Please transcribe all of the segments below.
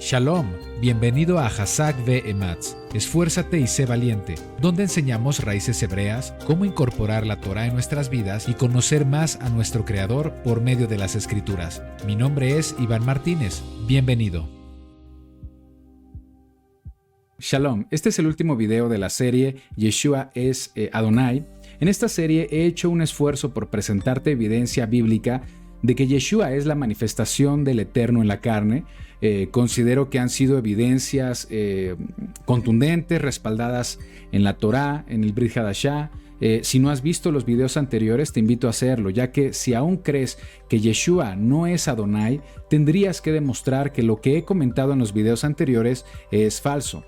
Shalom, bienvenido a Hazak ve Ematz, esfuérzate y sé valiente, donde enseñamos raíces hebreas, cómo incorporar la Torah en nuestras vidas y conocer más a nuestro Creador por medio de las Escrituras. Mi nombre es Iván Martínez, bienvenido. Shalom, este es el último video de la serie Yeshua es Adonai. En esta serie he hecho un esfuerzo por presentarte evidencia bíblica de que Yeshua es la manifestación del Eterno en la carne. Considero que han sido evidencias contundentes, respaldadas en la Torá, en el Brit Hadashah. Si no has visto los videos anteriores, te invito a hacerlo, ya que si aún crees que Yeshua no es Adonai, tendrías que demostrar que lo que he comentado en los videos anteriores es falso.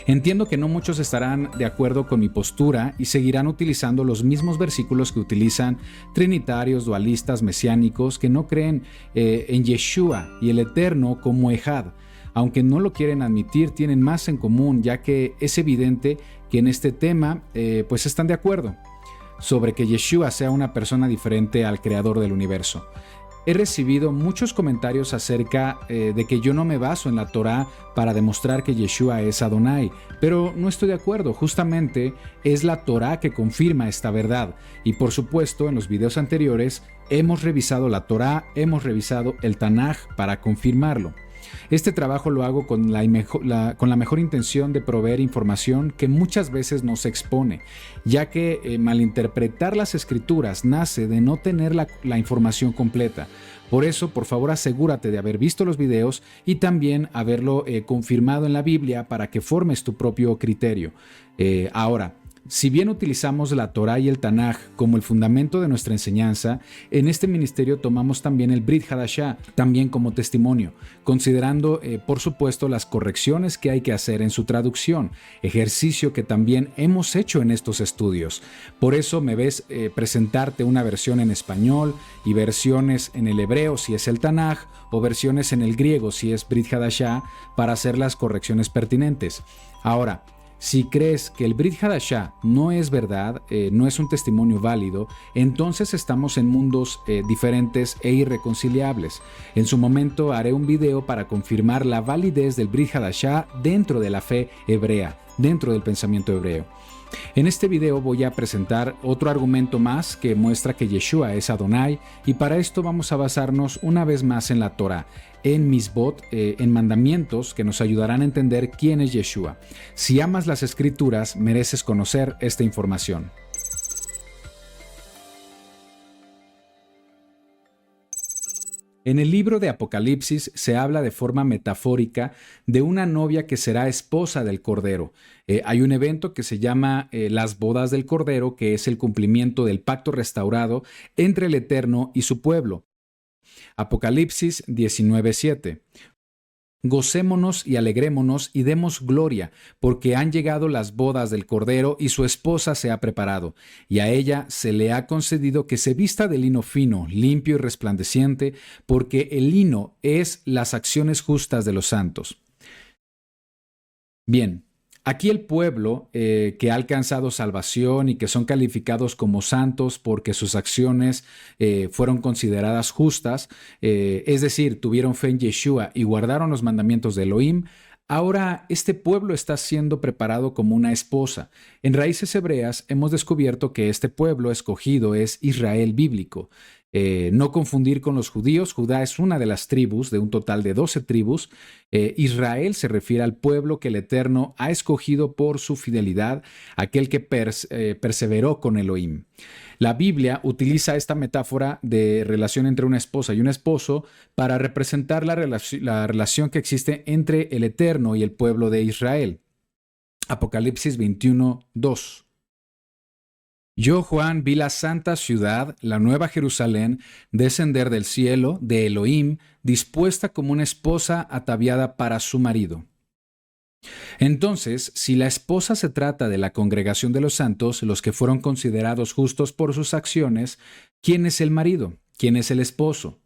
Entiendo que no muchos estarán de acuerdo con mi postura y seguirán utilizando los mismos versículos que utilizan trinitarios, dualistas, mesiánicos, que no creen en Yeshua y el Eterno como Ejad. Aunque no lo quieren admitir, tienen más en común, ya que es evidente que en este tema pues están de acuerdo sobre que Yeshua sea una persona diferente al Creador del universo. He recibido muchos comentarios acerca de que yo no me baso en la Torá para demostrar que Yeshua es Adonai, pero no estoy de acuerdo. Justamente es la Torá que confirma esta verdad. Y por supuesto, en los videos anteriores hemos revisado la Torá, hemos revisado el Tanaj para confirmarlo. Este trabajo lo hago con la mejor intención de proveer información que muchas veces no se expone, ya que malinterpretar las escrituras nace de no tener la información completa. Por eso, por favor, asegúrate de haber visto los videos y también haberlo confirmado en la Biblia para que formes tu propio criterio. Ahora, si bien utilizamos la Torá y el Tanaj como el fundamento de nuestra enseñanza, en este ministerio tomamos también el Brit Hadashah, también como testimonio, considerando por supuesto las correcciones que hay que hacer en su traducción, ejercicio que también hemos hecho en estos estudios. Por eso me ves presentarte una versión en español y versiones en el hebreo si es el Tanaj, o versiones en el griego si es Brit Hadashah, para hacer las correcciones pertinentes. Ahora, si crees que el Brit Hadashah no es verdad, no es un testimonio válido, entonces estamos en mundos diferentes e irreconciliables. En su momento haré un video para confirmar la validez del Brit Hadashah dentro de la fe hebrea, dentro del pensamiento hebreo. En este video voy a presentar otro argumento más que muestra que Yeshua es Adonai, y para esto vamos a basarnos una vez más en la Torá, en Misbot, en mandamientos que nos ayudarán a entender quién es Yeshua. Si amas las escrituras, mereces conocer esta información. En el libro de Apocalipsis se habla de forma metafórica de una novia que será esposa del Cordero. Hay un evento que se llama las bodas del Cordero, que es el cumplimiento del pacto restaurado entre el Eterno y su pueblo. Apocalipsis 19:7. Gocémonos y alegrémonos y demos gloria, porque han llegado las bodas del Cordero y su esposa se ha preparado, y a ella se le ha concedido que se vista de lino fino, limpio y resplandeciente, porque el lino es las acciones justas de los santos. Bien. Aquí el pueblo que ha alcanzado salvación y que son calificados como santos porque sus acciones fueron consideradas justas, es decir, tuvieron fe en Yeshua y guardaron los mandamientos de Elohim. Ahora este pueblo está siendo preparado como una esposa. En Raíces Hebreas hemos descubierto que este pueblo escogido es Israel bíblico. No confundir con los judíos. Judá es una de las tribus, de un total de 12 tribus. Israel se refiere al pueblo que el Eterno ha escogido por su fidelidad, aquel que perseveró con Elohim. La Biblia utiliza esta metáfora de relación entre una esposa y un esposo para representar la relación que existe entre el Eterno y el pueblo de Israel. Apocalipsis 21:2. Yo, Juan, vi la santa ciudad, la nueva Jerusalén, descender del cielo, de Elohim, dispuesta como una esposa ataviada para su marido. Entonces, si la esposa se trata de la congregación de los santos, los que fueron considerados justos por sus acciones, ¿quién es el marido? ¿Quién es el esposo?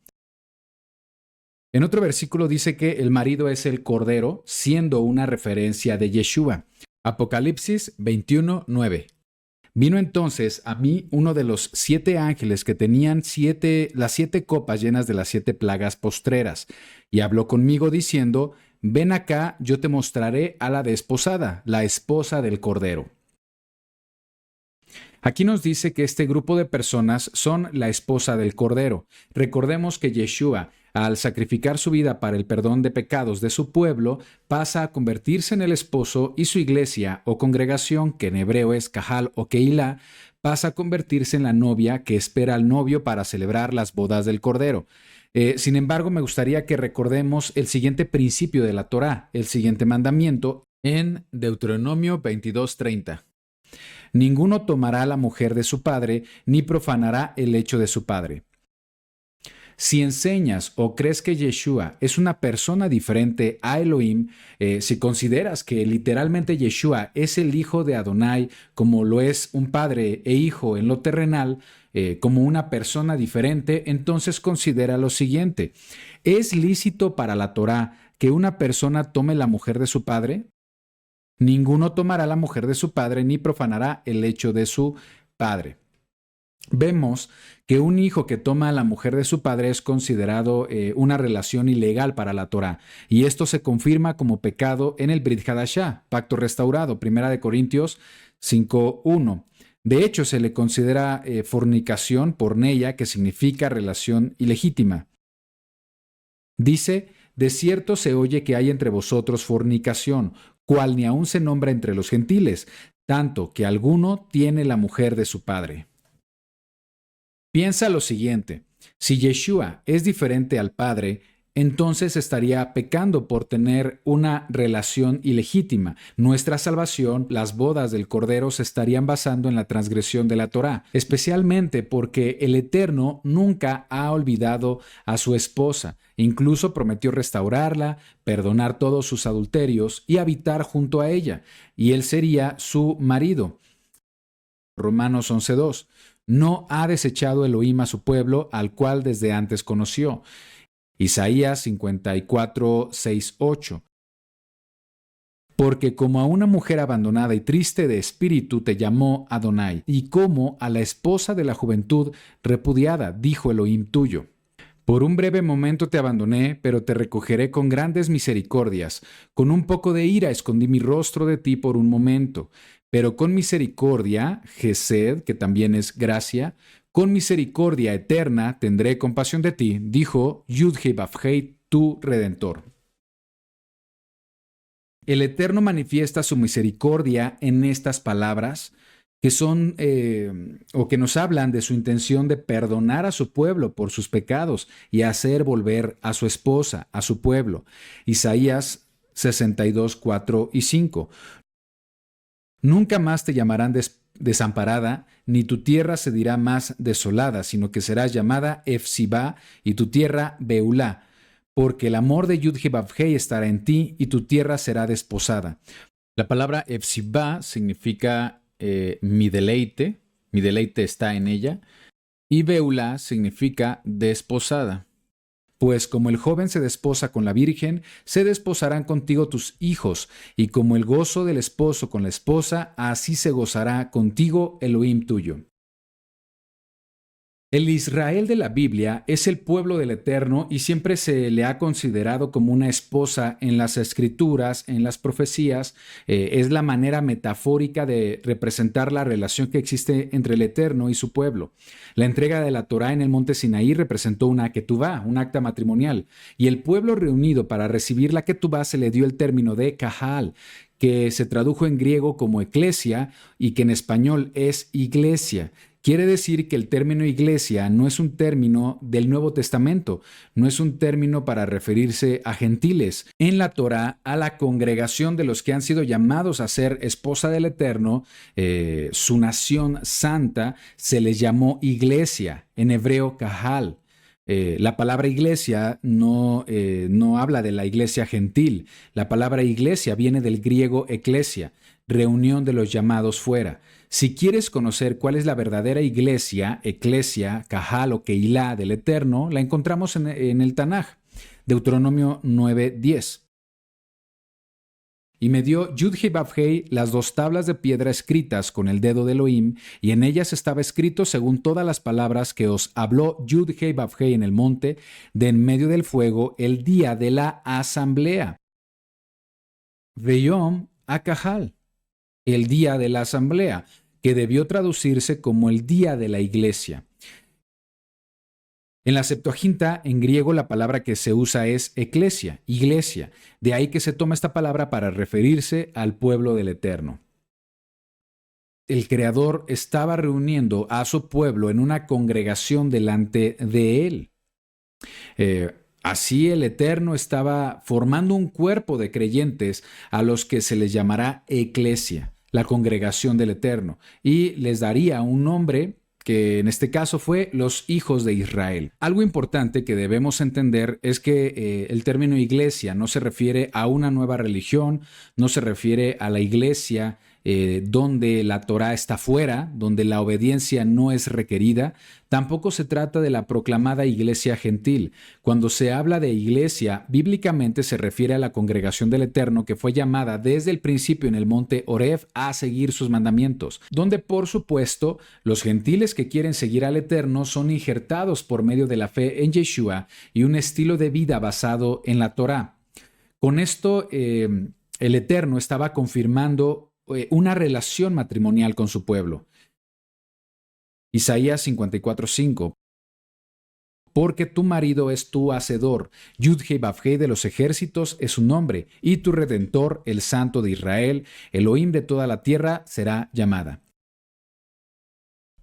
En otro versículo dice que el marido es el Cordero, siendo una referencia de Yeshua. Apocalipsis 21:9. Vino entonces a mí uno de los 7 ángeles que tenían las 7 copas llenas de las 7 plagas postreras, y habló conmigo diciendo: ven acá, yo te mostraré a la desposada, la esposa del Cordero. Aquí nos dice que este grupo de personas son la esposa del Cordero. Recordemos que Yeshua, al sacrificar su vida para el perdón de pecados de su pueblo, pasa a convertirse en el esposo, y su iglesia o congregación, que en hebreo es Kahal o Keilah, pasa a convertirse en la novia que espera al novio para celebrar las bodas del Cordero. Sin embargo, me gustaría que recordemos el siguiente principio de la Torá, el siguiente mandamiento, en Deuteronomio 22:30. Ninguno tomará la mujer de su padre, ni profanará el lecho de su padre. Si enseñas o crees que Yeshua es una persona diferente a Elohim, si consideras que literalmente Yeshua es el hijo de Adonai, como lo es un padre e hijo en lo terrenal, como una persona diferente, entonces considera lo siguiente: ¿es lícito para la Torá que una persona tome la mujer de su padre? Ninguno tomará la mujer de su padre, ni profanará el lecho de su padre. Vemos que un hijo que toma a la mujer de su padre es considerado una relación ilegal para la Torá, y esto se confirma como pecado en el Brit Hadashah, pacto restaurado, 1 Corintios 5:1. De hecho, se le considera fornicación porneia, que significa relación ilegítima. Dice: de cierto se oye que hay entre vosotros fornicación, cual ni aun se nombra entre los gentiles, tanto que alguno tiene la mujer de su padre. Piensa lo siguiente: si Yeshua es diferente al Padre, entonces estaría pecando por tener una relación ilegítima. Nuestra salvación, las bodas del Cordero, se estarían basando en la transgresión de la Torá, especialmente porque el Eterno nunca ha olvidado a su esposa. Incluso prometió restaurarla, perdonar todos sus adulterios y habitar junto a ella, y él sería su marido. Romanos 11:2. No ha desechado Elohim a su pueblo, al cual desde antes conoció. Isaías 54:6-8. Porque como a una mujer abandonada y triste de espíritu te llamó Adonai, y como a la esposa de la juventud repudiada, dijo Elohim tuyo. Por un breve momento te abandoné, pero te recogeré con grandes misericordias. Con un poco de ira escondí mi rostro de ti por un momento, pero con misericordia, Gesed, que también es gracia, con misericordia eterna tendré compasión de ti, dijo Yud-Heh-Vav-Heh, tu Redentor. El Eterno manifiesta su misericordia en estas palabras, que son o que nos hablan de su intención de perdonar a su pueblo por sus pecados y hacer volver a su esposa, a su pueblo. Isaías 62:4-5. Nunca más te llamarán desamparada, ni tu tierra se dirá más desolada, sino que serás llamada Efsibá y tu tierra Beulá, porque el amor de Yud-Heh-Vav-Heh estará en ti y tu tierra será desposada. La palabra Efsibá significa mi deleite está en ella, y Beulá significa desposada. Pues como el joven se desposa con la virgen, se desposarán contigo tus hijos, y como el gozo del esposo con la esposa, así se gozará contigo Elohim tuyo. El Israel de la Biblia es el pueblo del Eterno y siempre se le ha considerado como una esposa en las escrituras, en las profecías. Es la manera metafórica de representar la relación que existe entre el Eterno y su pueblo. La entrega de la Torá en el monte Sinaí representó una ketubá, un acta matrimonial, y el pueblo reunido para recibir la ketubá se le dio el término de kahal, que se tradujo en griego como eclesia y que en español es iglesia. Quiere decir que el término iglesia no es un término del Nuevo Testamento, no es un término para referirse a gentiles. En la Torá, a la congregación de los que han sido llamados a ser esposa del Eterno, su nación santa, se les llamó iglesia, en hebreo kahal. La palabra iglesia no habla de la iglesia gentil. La palabra iglesia viene del griego eklesia, reunión de los llamados fuera. Si quieres conocer cuál es la verdadera iglesia, eclesia, kahal o keilah del Eterno, la encontramos en el Tanaj, Deuteronomio 9:10. Y me dio Yud-Heh-Vav-Heh las 2 tablas de piedra escritas con el dedo de Elohim, y en ellas estaba escrito según todas las palabras que os habló Yud-Heh-Vav-Heh en el monte, de en medio del fuego, el día de la asamblea. Veyom HaKahal, el día de la asamblea, que debió traducirse como el día de la iglesia. En la Septuaginta, en griego, la palabra que se usa es eclesia, iglesia. De ahí que se toma esta palabra para referirse al pueblo del Eterno. El Creador estaba reuniendo a su pueblo en una congregación delante de él. Así el Eterno estaba formando un cuerpo de creyentes a los que se les llamará eclesia, la congregación del Eterno, y les daría un nombre que en este caso fue los hijos de Israel. Algo importante que debemos entender es que el término iglesia no se refiere a una nueva religión, no se refiere a la iglesia donde la Torá está fuera, donde la obediencia no es requerida. Tampoco se trata de la proclamada iglesia gentil. Cuando se habla de iglesia, bíblicamente se refiere a la congregación del Eterno que fue llamada desde el principio en el monte Horeb a seguir sus mandamientos, donde por supuesto los gentiles que quieren seguir al Eterno son injertados por medio de la fe en Yeshua y un estilo de vida basado en la Torá. Con esto, el Eterno estaba confirmando una relación matrimonial con su pueblo. Isaías 54:5. Porque tu marido es tu hacedor, Yud-Heh-Vav-Heh de los ejércitos es su nombre, y tu redentor, el Santo de Israel, Elohim de toda la tierra, será llamada.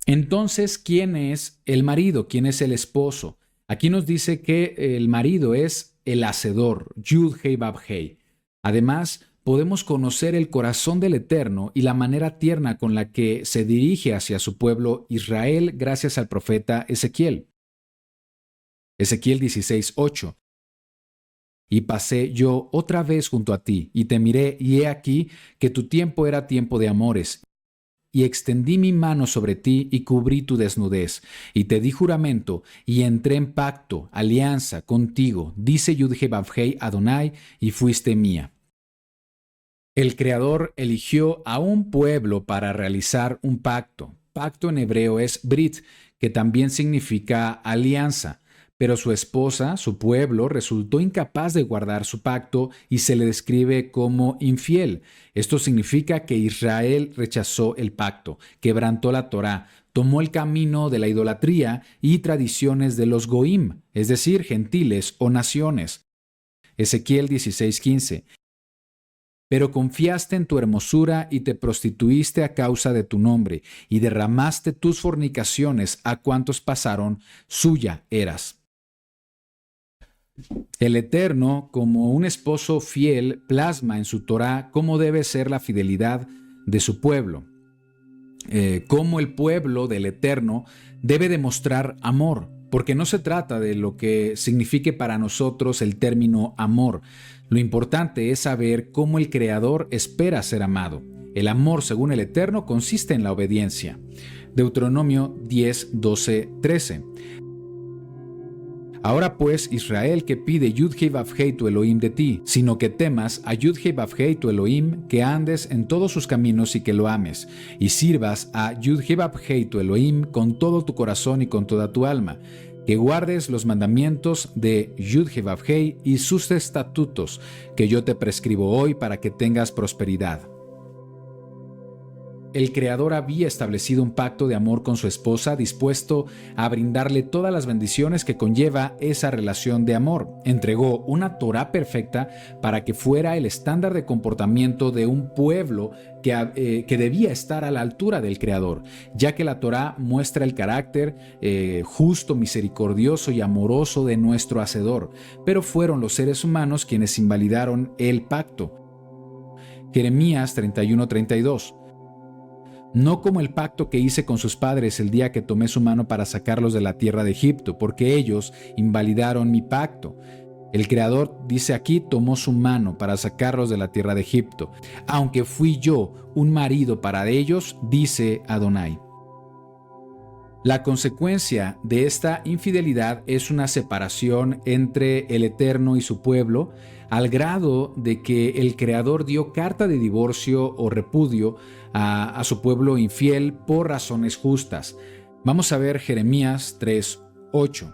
Entonces, ¿quién es el marido? ¿Quién es el esposo? Aquí nos dice que el marido es el hacedor, Yud-Heh-Vav-Heh. Además, podemos conocer el corazón del Eterno y la manera tierna con la que se dirige hacia su pueblo Israel gracias al profeta Ezequiel. Ezequiel 16:8. Y pasé yo otra vez junto a ti, y te miré, y he aquí que tu tiempo era tiempo de amores. Y extendí mi mano sobre ti y cubrí tu desnudez, y te di juramento, y entré en pacto, alianza contigo, dice Yud-Heh-Vav-Heh Adonai, y fuiste mía. El Creador eligió a un pueblo para realizar un pacto. Pacto en hebreo es brit, que también significa alianza. Pero su esposa, su pueblo, resultó incapaz de guardar su pacto y se le describe como infiel. Esto significa que Israel rechazó el pacto, quebrantó la Torá, tomó el camino de la idolatría y tradiciones de los goim, es decir, gentiles o naciones. Ezequiel 16:15. Pero confiaste en tu hermosura y te prostituiste a causa de tu nombre, y derramaste tus fornicaciones a cuantos pasaron, suya eras. El Eterno, como un esposo fiel, plasma en su Torá cómo debe ser la fidelidad de su pueblo, cómo el pueblo del Eterno debe demostrar amor, porque no se trata de lo que signifique para nosotros el término amor. Lo importante es saber cómo el Creador espera ser amado. El amor, según el Eterno, consiste en la obediencia. Deuteronomio 10, 12, 13. Ahora pues, Israel, que pide Yud-Heh-Vav-Heh tu Elohim de ti, sino que temas a Yud-Heh-Vav-Heh tu Elohim, que andes en todos sus caminos y que lo ames, y sirvas a Yud-Heh-Vav-Heh tu Elohim con todo tu corazón y con toda tu alma, que guardes los mandamientos de Yud-Heh-Vav-Heh y sus estatutos, que yo te prescribo hoy para que tengas prosperidad. El Creador había establecido un pacto de amor con su esposa, dispuesto a brindarle todas las bendiciones que conlleva esa relación de amor. Entregó una Torá perfecta para que fuera el estándar de comportamiento de un pueblo que debía estar a la altura del Creador, ya que la Torá muestra el carácter justo, misericordioso y amoroso de nuestro Hacedor, pero fueron los seres humanos quienes invalidaron el pacto. Jeremías 31:32. No como el pacto que hice con sus padres el día que tomé su mano para sacarlos de la tierra de Egipto, porque ellos invalidaron mi pacto. El Creador, dice aquí, tomó su mano para sacarlos de la tierra de Egipto, aunque fui yo un marido para ellos, dice Adonai. La consecuencia de esta infidelidad es una separación entre el Eterno y su pueblo, al grado de que el Creador dio carta de divorcio o repudio a su pueblo infiel por razones justas. Vamos a ver Jeremías 3:8.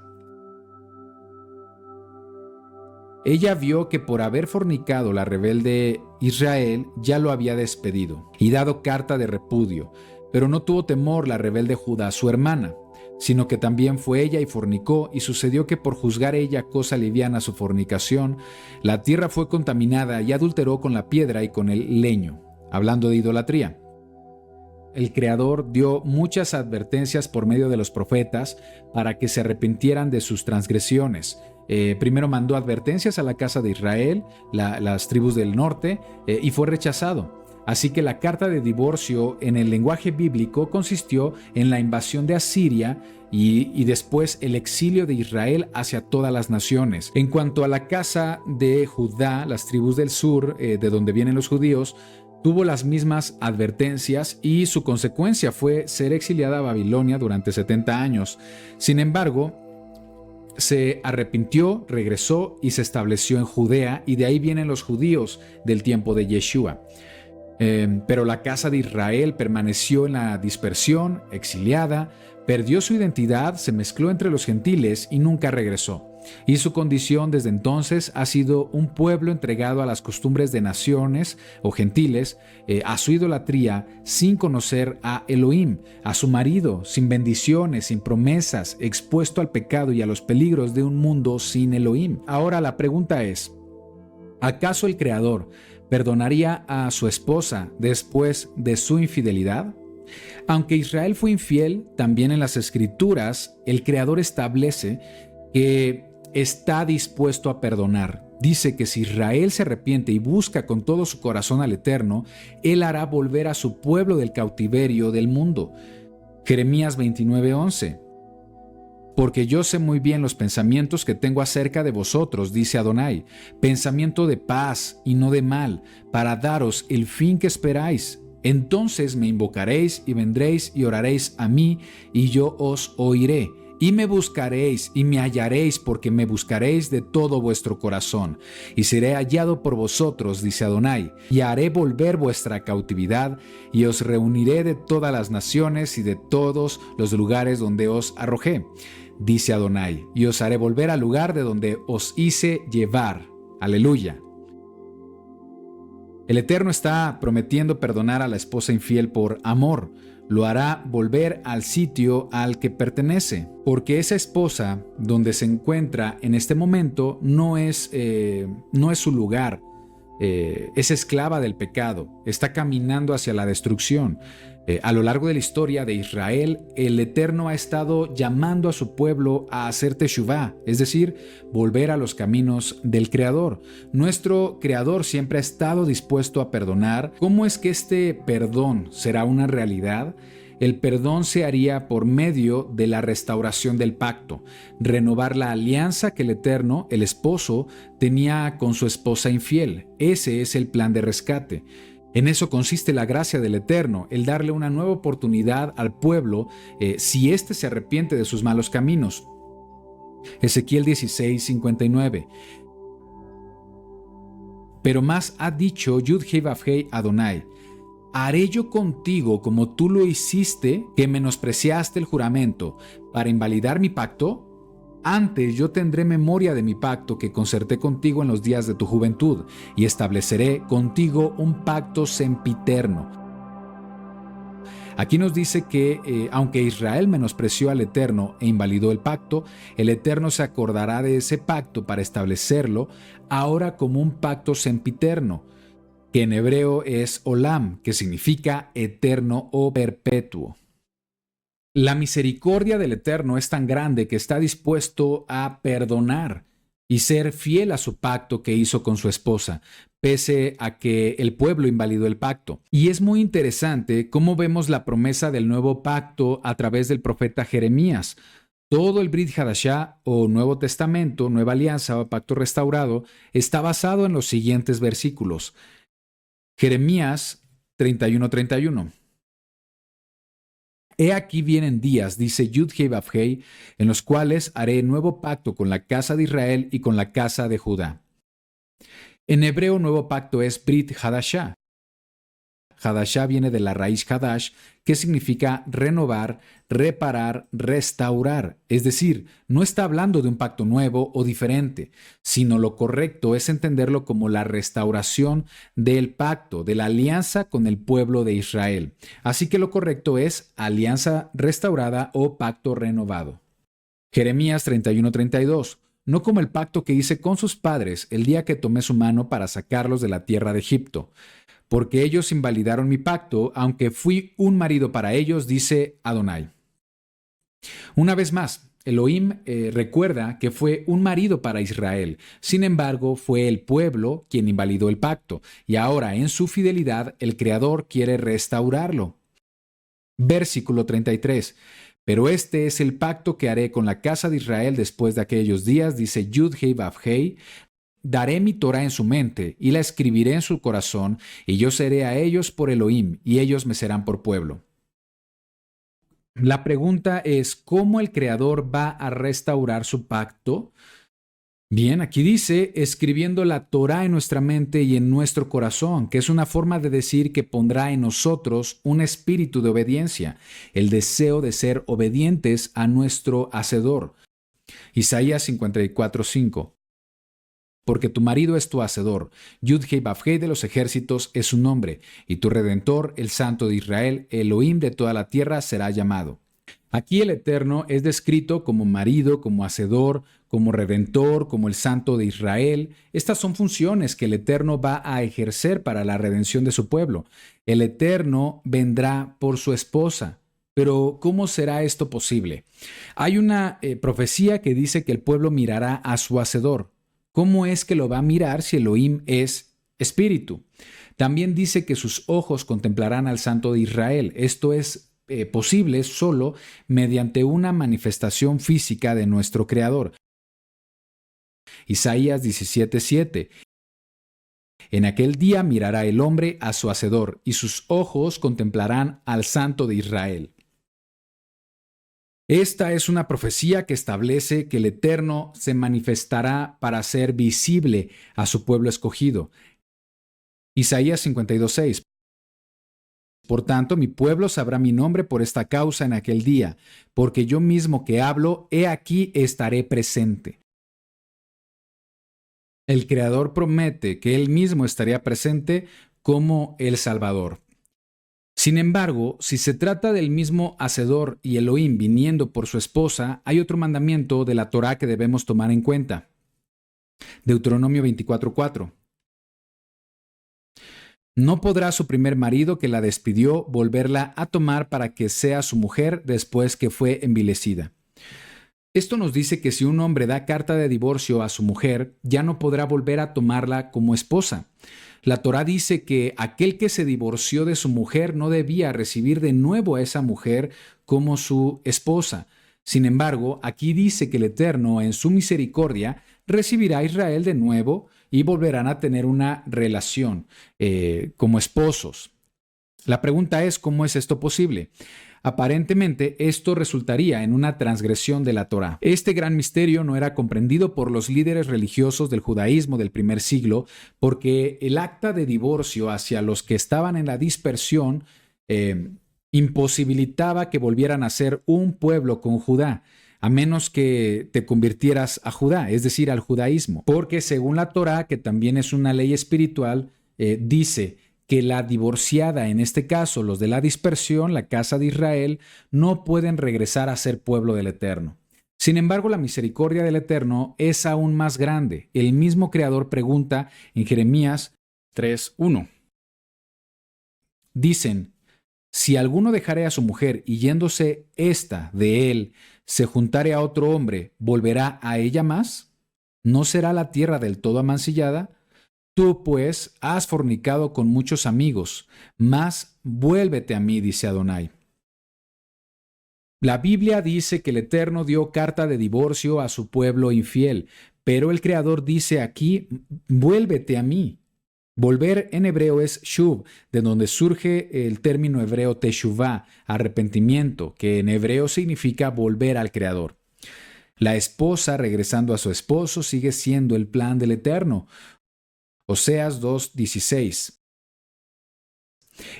Ella vio que por haber fornicado la rebelde Israel ya lo había despedido y dado carta de repudio, pero no tuvo temor la rebelde Judá, su hermana, sino que también fue ella y fornicó, y sucedió que por juzgar ella cosa liviana su fornicación, la tierra fue contaminada y adulteró con la piedra y con el leño, hablando de idolatría. El Creador dio muchas advertencias por medio de los profetas para que se arrepintieran de sus transgresiones. Primero mandó advertencias a la casa de Israel, las tribus del norte, y fue rechazado. Así que la carta de divorcio en el lenguaje bíblico consistió en la invasión de Asiria y después el exilio de Israel hacia todas las naciones. En cuanto a la casa de Judá, las tribus del sur, de donde vienen los judíos, tuvo las mismas advertencias y su consecuencia fue ser exiliada a Babilonia durante 70 años. Sin embargo, se arrepintió, regresó y se estableció en Judea, y de ahí vienen los judíos del tiempo de Yeshua. Pero la casa de Israel permaneció en la dispersión, exiliada, perdió su identidad, se mezcló entre los gentiles y nunca regresó. Y su condición desde entonces ha sido un pueblo entregado a las costumbres de naciones o gentiles, a su idolatría, sin conocer a Elohim, a su marido, sin bendiciones, sin promesas, expuesto al pecado y a los peligros de un mundo sin Elohim. Ahora la pregunta es, ¿acaso el Creador perdonaría a su esposa después de su infidelidad? Aunque Israel fue infiel, también en las Escrituras el Creador establece que está dispuesto a perdonar. Dice que si Israel se arrepiente y busca con todo su corazón al Eterno, Él hará volver a su pueblo del cautiverio del mundo. Jeremías 29:11. Porque yo sé muy bien los pensamientos que tengo acerca de vosotros, dice Adonai, pensamiento de paz y no de mal, para daros el fin que esperáis. Entonces me invocaréis y vendréis y oraréis a mí, y yo os oiré. Y me buscaréis y me hallaréis, porque me buscaréis de todo vuestro corazón. Y seré hallado por vosotros, dice Adonai, y haré volver vuestra cautividad, y os reuniré de todas las naciones y de todos los lugares donde os arrojé, dice Adonai, y os haré volver al lugar de donde os hice llevar. Aleluya. El Eterno está prometiendo perdonar a la esposa infiel por amor. Lo hará volver al sitio al que pertenece, porque esa esposa donde se encuentra en este momento no es su lugar. Es esclava del pecado, está caminando hacia la destrucción. A lo largo de la historia de Israel, el Eterno ha estado llamando a su pueblo a hacer teshuvá, es decir, volver a los caminos del Creador. Nuestro Creador siempre ha estado dispuesto a perdonar. ¿Cómo es que este perdón será una realidad? El perdón se haría por medio de la restauración del pacto, renovar la alianza que el Eterno, el esposo, tenía con su esposa infiel. Ese es el plan de rescate. En eso consiste la gracia del Eterno, el darle una nueva oportunidad al pueblo si éste se arrepiente de sus malos caminos. Ezequiel 16:59. Pero más ha dicho Yud-Heh-Vav-Heh Adonai, haré yo contigo como tú lo hiciste, que menospreciaste el juramento, para invalidar mi pacto. Antes yo tendré memoria de mi pacto que concerté contigo en los días de tu juventud, y estableceré contigo un pacto sempiterno. Aquí nos dice que aunque Israel menospreció al Eterno e invalidó el pacto, el Eterno se acordará de ese pacto para establecerlo ahora como un pacto sempiterno, que en hebreo es olam, que significa eterno o perpetuo. La misericordia del Eterno es tan grande que está dispuesto a perdonar y ser fiel a su pacto que hizo con su esposa, pese a que el pueblo invalidó el pacto. Y es muy interesante cómo vemos la promesa del nuevo pacto a través del profeta Jeremías. Todo el Brit Hadashah o Nuevo Testamento, Nueva Alianza o Pacto Restaurado está basado en los siguientes versículos. Jeremías 31:31. He aquí vienen días, dice Yud-Heh Vav-Heh, en los cuales haré nuevo pacto con la casa de Israel y con la casa de Judá. En hebreo, nuevo pacto es Brit Hadashah. Hadashah viene de la raíz Hadash, que significa renovar, reparar, restaurar. Es decir, no está hablando de un pacto nuevo o diferente, sino lo correcto es entenderlo como la restauración del pacto, de la alianza con el pueblo de Israel. Así que lo correcto es alianza restaurada o pacto renovado. Jeremías 31:32. No como el pacto que hice con sus padres el día que tomé su mano para sacarlos de la tierra de Egipto, porque ellos invalidaron mi pacto, aunque fui un marido para ellos, dice Adonai. Una vez más, Elohim recuerda que fue un marido para Israel. Sin embargo, fue el pueblo quien invalidó el pacto, y ahora en su fidelidad el Creador quiere restaurarlo. Versículo 33. Pero este es el pacto que haré con la casa de Israel después de aquellos días, dice Yud-Heh Vav-Heh. Daré mi Torah en su mente y la escribiré en su corazón, y yo seré a ellos por Elohim, y ellos me serán por pueblo. La pregunta es, ¿cómo el Creador va a restaurar su pacto? Bien, aquí dice, escribiendo la Torah en nuestra mente y en nuestro corazón, que es una forma de decir que pondrá en nosotros un espíritu de obediencia, el deseo de ser obedientes a nuestro Hacedor. Isaías 54:5. Porque tu marido es tu hacedor, Yud-Heh Vav-Heh de los ejércitos es su nombre, y tu Redentor, el Santo de Israel, Elohim de toda la tierra, será llamado. Aquí el Eterno es descrito como marido, como hacedor, como Redentor, como el Santo de Israel. Estas son funciones que el Eterno va a ejercer para la redención de su pueblo. El Eterno vendrá por su esposa. Pero, ¿cómo será esto posible? Hay una profecía que dice que el pueblo mirará a su hacedor. ¿Cómo es que lo va a mirar si Elohim es espíritu? También dice que sus ojos contemplarán al Santo de Israel. Esto es posible solo mediante una manifestación física de nuestro Creador. Isaías 17:7. En aquel día mirará el hombre a su hacedor, y sus ojos contemplarán al Santo de Israel. Esta es una profecía que establece que el Eterno se manifestará para ser visible a su pueblo escogido. Isaías 52:6. Por tanto, mi pueblo sabrá mi nombre por esta causa en aquel día, porque yo mismo que hablo, he aquí estaré presente. El Creador promete que Él mismo estaría presente como el Salvador. Sin embargo, si se trata del mismo Hacedor y Elohim viniendo por su esposa, hay otro mandamiento de la Torá que debemos tomar en cuenta. Deuteronomio 24:4. No podrá su primer marido que la despidió volverla a tomar para que sea su mujer después que fue envilecida. Esto nos dice que si un hombre da carta de divorcio a su mujer, ya no podrá volver a tomarla como esposa. La Torá dice que aquel que se divorció de su mujer no debía recibir de nuevo a esa mujer como su esposa. Sin embargo, aquí dice que el Eterno, en su misericordia, recibirá a Israel de nuevo y volverán a tener una relación como esposos. La pregunta es, ¿cómo es esto posible? Aparentemente, esto resultaría en una transgresión de la Torá. Este gran misterio no era comprendido por los líderes religiosos del judaísmo del primer siglo, porque el acta de divorcio hacia los que estaban en la dispersión imposibilitaba que volvieran a ser un pueblo con Judá, a menos que te convirtieras a Judá, es decir, al judaísmo. Porque según la Torá, que también es una ley espiritual, dice que la divorciada, en este caso los de la dispersión, la casa de Israel, no pueden regresar a ser pueblo del Eterno. Sin embargo, la misericordia del Eterno es aún más grande. El mismo Creador pregunta en Jeremías 3:1. Dicen, si alguno dejare a su mujer y yéndose ésta de él, se juntare a otro hombre, ¿volverá a ella más? ¿No será la tierra del todo amancillada? Tú, pues, has fornicado con muchos amigos, mas vuélvete a mí, dice Adonai. La Biblia dice que el Eterno dio carta de divorcio a su pueblo infiel, pero el Creador dice aquí, vuélvete a mí. Volver en hebreo es shuv, de donde surge el término hebreo teshuvah, arrepentimiento, que en hebreo significa volver al Creador. La esposa regresando a su esposo sigue siendo el plan del Eterno. Oseas 2:16.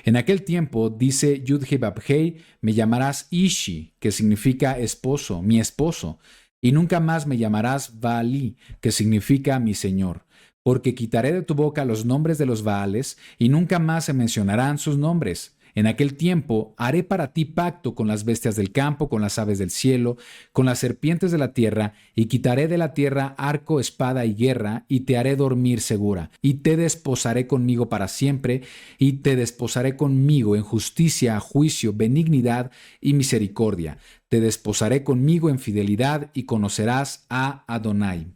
En aquel tiempo, dice Yud-Heh-Vavhei, me llamarás Ishi, que significa esposo, mi esposo, y nunca más me llamarás Baali, que significa mi señor, porque quitaré de tu boca los nombres de los Baales, y nunca más se mencionarán sus nombres. En aquel tiempo haré para ti pacto con las bestias del campo, con las aves del cielo, con las serpientes de la tierra, y quitaré de la tierra arco, espada y guerra, y te haré dormir segura, y te desposaré conmigo para siempre, y te desposaré conmigo en justicia, juicio, benignidad y misericordia. Te desposaré conmigo en fidelidad, y conocerás a Adonai.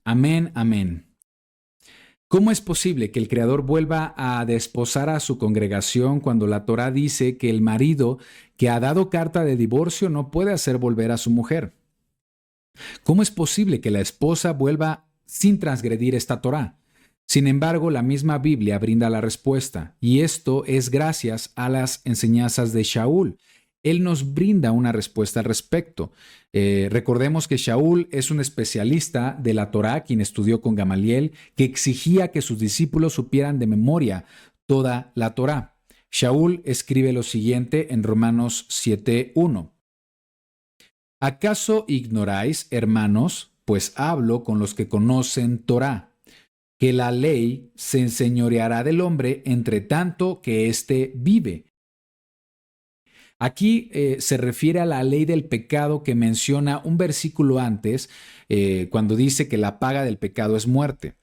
Amén, amén. ¿Cómo es posible que el Creador vuelva a desposar a su congregación cuando la Torá dice que el marido que ha dado carta de divorcio no puede hacer volver a su mujer? ¿Cómo es posible que la esposa vuelva sin transgredir esta Torá? Sin embargo, la misma Biblia brinda la respuesta, y esto es gracias a las enseñanzas de Shaul. Él nos brinda una respuesta al respecto. Recordemos que Shaul es un especialista de la Torá, quien estudió con Gamaliel, que exigía que sus discípulos supieran de memoria toda la Torá. Shaul escribe lo siguiente en Romanos 7:1. ¿Acaso ignoráis, hermanos, pues hablo con los que conocen Torá, que la ley se enseñoreará del hombre entre tanto que éste vive? Aquí se refiere a la ley del pecado que menciona un versículo antes, cuando dice que la paga del pecado es muerte.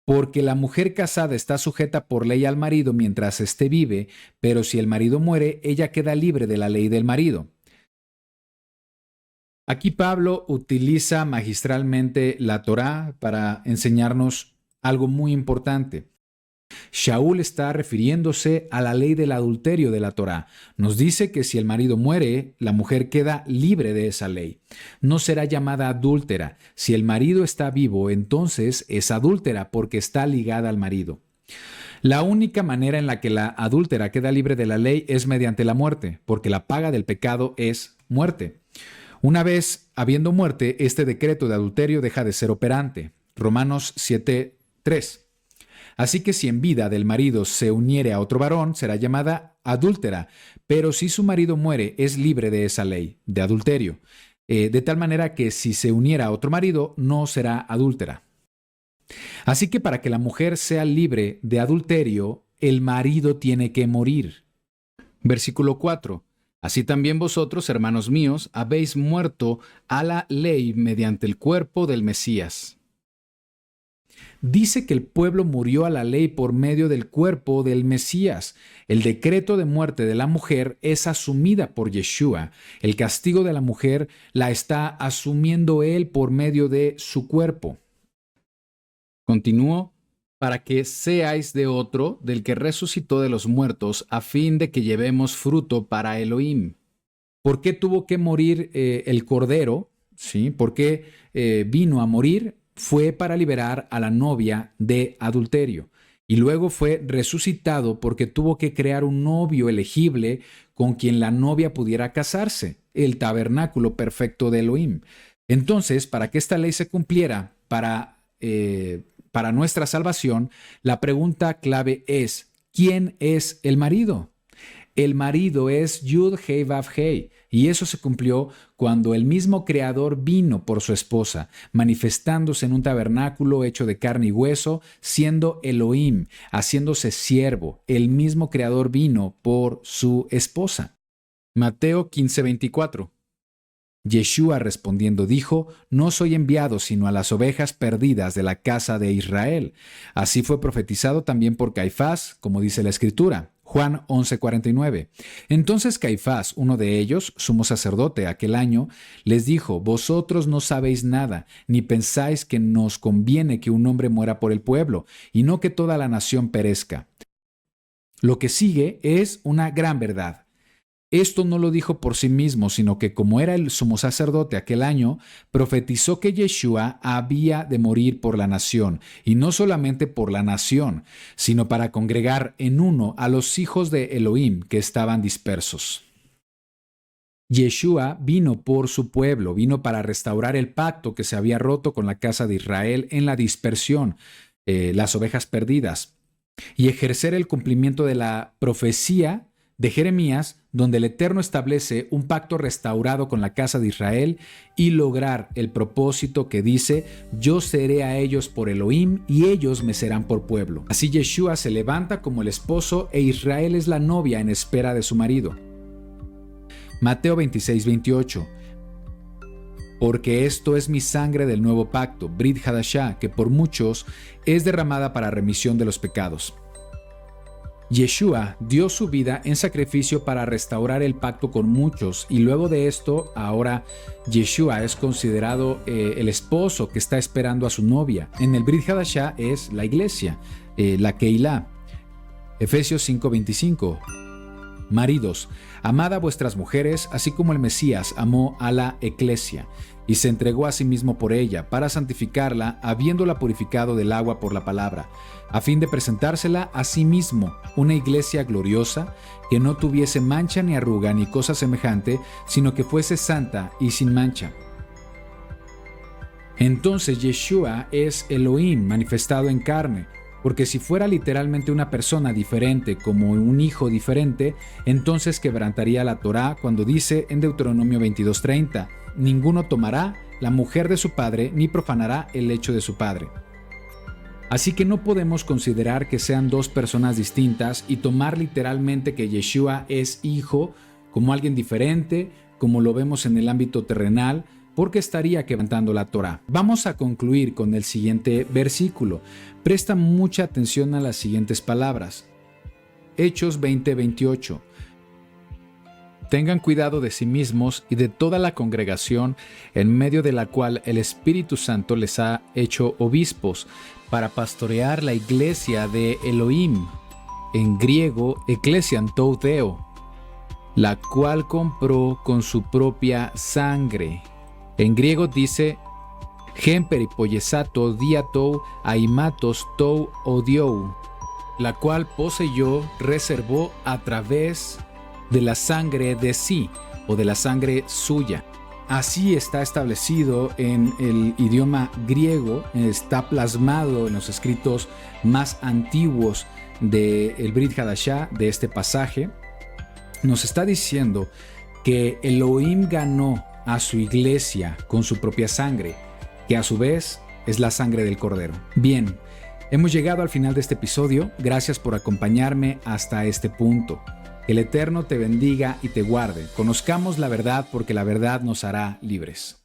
Porque la mujer casada está sujeta por ley al marido mientras éste vive, pero si el marido muere, ella queda libre de la ley del marido. Aquí Pablo utiliza magistralmente la Torá para enseñarnos algo muy importante. Shaul está refiriéndose a la ley del adulterio de la Torá. Nos dice que si el marido muere, la mujer queda libre de esa ley. No será llamada adúltera. Si el marido está vivo, entonces es adúltera porque está ligada al marido. La única manera en la que la adúltera queda libre de la ley es mediante la muerte, porque la paga del pecado es muerte. Una vez habiendo muerte, este decreto de adulterio deja de ser operante. Romanos 7:3. Así que si en vida del marido se uniere a otro varón, será llamada adúltera, pero si su marido muere, es libre de esa ley, de adulterio, de tal manera que si se uniera a otro marido, no será adúltera. Así que para que la mujer sea libre de adulterio, el marido tiene que morir. Versículo 4. Así también vosotros, hermanos míos, habéis muerto a la ley mediante el cuerpo del Mesías. Dice que el pueblo murió a la ley por medio del cuerpo del Mesías. El decreto de muerte de la mujer es asumida por Yeshua. El castigo de la mujer la está asumiendo él por medio de su cuerpo. Continúo. Para que seáis de otro, del que resucitó de los muertos, a fin de que llevemos fruto para Elohim. ¿Por qué tuvo que morir el Cordero? ¿Sí? ¿Por qué vino a morir? Fue para liberar a la novia de adulterio. Y luego fue resucitado porque tuvo que crear un novio elegible con quien la novia pudiera casarse, el tabernáculo perfecto de Elohim. Entonces, para que esta ley se cumpliera, para nuestra salvación, la pregunta clave es, ¿quién es el marido? El marido es Yud-Heh-Vavhei, y eso se cumplió cuando el mismo Creador vino por su esposa, manifestándose en un tabernáculo hecho de carne y hueso, siendo Elohim, haciéndose siervo. El mismo Creador vino por su esposa. Mateo 15:24. Yeshua respondiendo dijo, no soy enviado sino a las ovejas perdidas de la casa de Israel. Así fue profetizado también por Caifás, como dice la Escritura. Juan 11:49. Entonces Caifás, uno de ellos, sumo sacerdote aquel año, les dijo, vosotros no sabéis nada, ni pensáis que nos conviene que un hombre muera por el pueblo, y no que toda la nación perezca. Lo que sigue es una gran verdad. Esto no lo dijo por sí mismo, sino que como era el sumo sacerdote aquel año, profetizó que Yeshua había de morir por la nación, y no solamente por la nación, sino para congregar en uno a los hijos de Elohim que estaban dispersos. Yeshua vino por su pueblo, vino para restaurar el pacto que se había roto con la casa de Israel en la dispersión, las ovejas perdidas, y ejercer el cumplimiento de la profecía de Jeremías, donde el Eterno establece un pacto restaurado con la casa de Israel y lograr el propósito que dice: yo seré a ellos por Elohim y ellos me serán por pueblo. Así Yeshua se levanta como el esposo e Israel es la novia en espera de su marido. Mateo 26:28. Porque esto es mi sangre del nuevo pacto, Brit Hadashah, que por muchos es derramada para remisión de los pecados. Yeshua dio su vida en sacrificio para restaurar el pacto con muchos, y luego de esto, ahora Yeshua es considerado el esposo que está esperando a su novia. En el Brit Hadashah es la iglesia, la Keilah. Efesios 5:25. Maridos, amad a vuestras mujeres, así como el Mesías amó a la Eclesia, y se entregó a sí mismo por ella, para santificarla, habiéndola purificado del agua por la palabra, a fin de presentársela a sí mismo, una iglesia gloriosa, que no tuviese mancha ni arruga ni cosa semejante, sino que fuese santa y sin mancha. Entonces Yeshua es Elohim manifestado en carne, porque si fuera literalmente una persona diferente como un hijo diferente, entonces quebrantaría la Torá cuando dice en Deuteronomio 22:30, ninguno tomará la mujer de su padre ni profanará el lecho de su padre. Así que no podemos considerar que sean dos personas distintas y tomar literalmente que Yeshua es hijo como alguien diferente, como lo vemos en el ámbito terrenal, porque estaría quebrantando la Torá. Vamos a concluir con el siguiente versículo. Presta mucha atención a las siguientes palabras. Hechos 20:28. Tengan cuidado de sí mismos y de toda la congregación en medio de la cual el Espíritu Santo les ha hecho obispos para pastorear la iglesia de Elohim, en griego Ecclesiantou Deo, la cual compró con su propia sangre. En griego dice Gen peripoyesato diatou aimatos tou odiou, la cual poseyó, reservó a través de la sangre de sí o de la sangre suya. Así está establecido en el idioma griego, está plasmado en los escritos más antiguos del Brit Hadashah, de este pasaje. Nos está diciendo que Elohim ganó a su iglesia con su propia sangre, que a su vez es la sangre del Cordero. Bien, hemos llegado al final de este episodio. Gracias por acompañarme hasta este punto. Que el Eterno te bendiga y te guarde. Conozcamos la verdad porque la verdad nos hará libres.